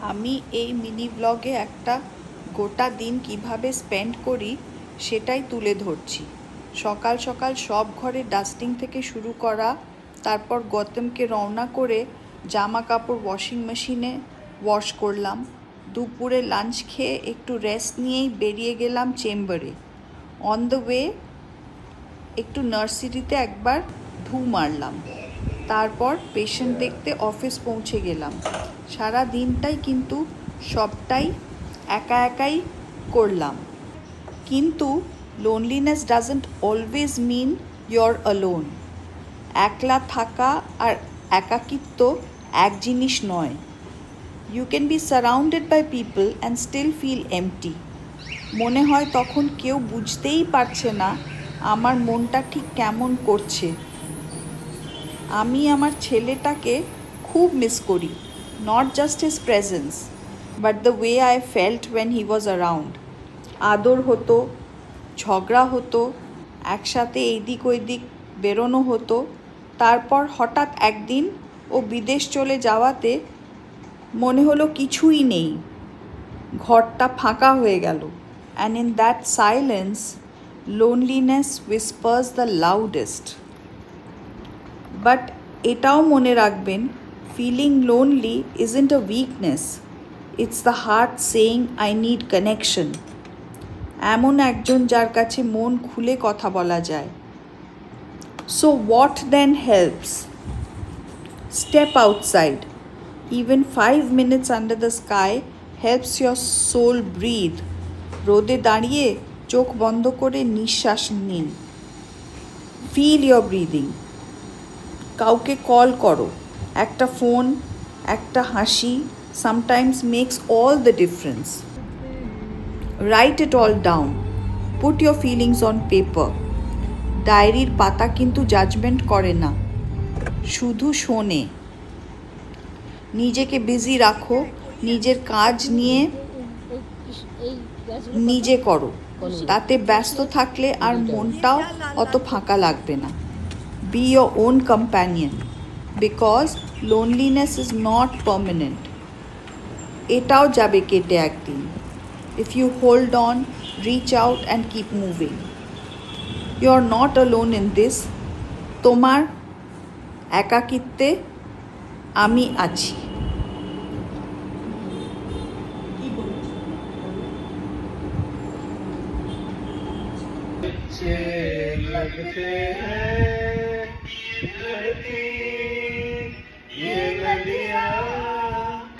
আমি এই মিনি ব্লগে একটা গোটা দিন কিভাবে স্পেন্ড করি সেটাই তুলে ধরছি। সকাল সকাল সব ঘরে ডাস্টিং থেকে শুরু করা, তারপর গৌতমকে রওনা করে জামা কাপড় ওয়াশিং মেশিনে ওয়াশ করলাম। দুপুরে লাঞ্চ খেয়ে একটু রেস্ট নিয়েই বেরিয়ে গেলাম চেম্বারে। অন দ্য ওয়ে একটু নার্সারিতে একবার ঢু মারলাম, তারপর পেশেন্ট দেখতে অফিস পৌঁছে গেলাম। সারা দিনটাই কিন্তু সবটাই একা একাই করলাম। কিন্তু loneliness doesn't always mean your alone. একলা থাকা আর একাকিত্ব এক জিনিস নয়। You can be surrounded by people and still feel empty. মনে হয় তখন কেউ বুঝতেই পারছে না আমার মনটা ঠিক কেমন করছে। আমি আমার ছেলেটাকে খুব মিস করি, not just his presence but the way I felt when he was around. আদর হতো, ঝগড়া হতো, একসাথে এইদিক ওইদিক বেরোনো হতো। তারপর হঠাৎ একদিন ও বিদেশ চলে যাওয়াতে মনে হলো কিছুই নেই, ঘরটা ফাঁকা হয়ে গেল। And in that silence loneliness whispers the loudest. But এটাও মনে রাখবেন, feeling lonely isn't a weakness, it's the heart saying I need connection. এমন একজন যার কাছে মন খুলে কথা বলা যায়। So what then helps? Step outside. Even 5 minutes under the sky helps your soul breathe. রোদে দাঁড়িয়ে চোখ বন্ধ করে নিঃশ্বাস নিন, ফিল ইয়োর ব্রিদিং। কাউকে কল করো, একটা ফোন, একটা হাসি sometimes makes all the difference. Write it all down. Put your feelings on paper. ডায়েরির পাতা কিন্তু জাজমেন্ট করে না, শুধু শোনে। নিজেকে বিজি রাখো, নিজের কাজ নিয়ে নিজে করো। তাতে ব্যস্ত থাকলে আর মনটাও অত ফাঁকা লাগবে না। Be your own companion because loneliness is not permanent. এটাও যাবে কেটে একদিন। If you hold on, reach out and keep moving. You are not alone in this. তোমার একাকিত্বে আমি আছি। लगते हैं ये नदियाँ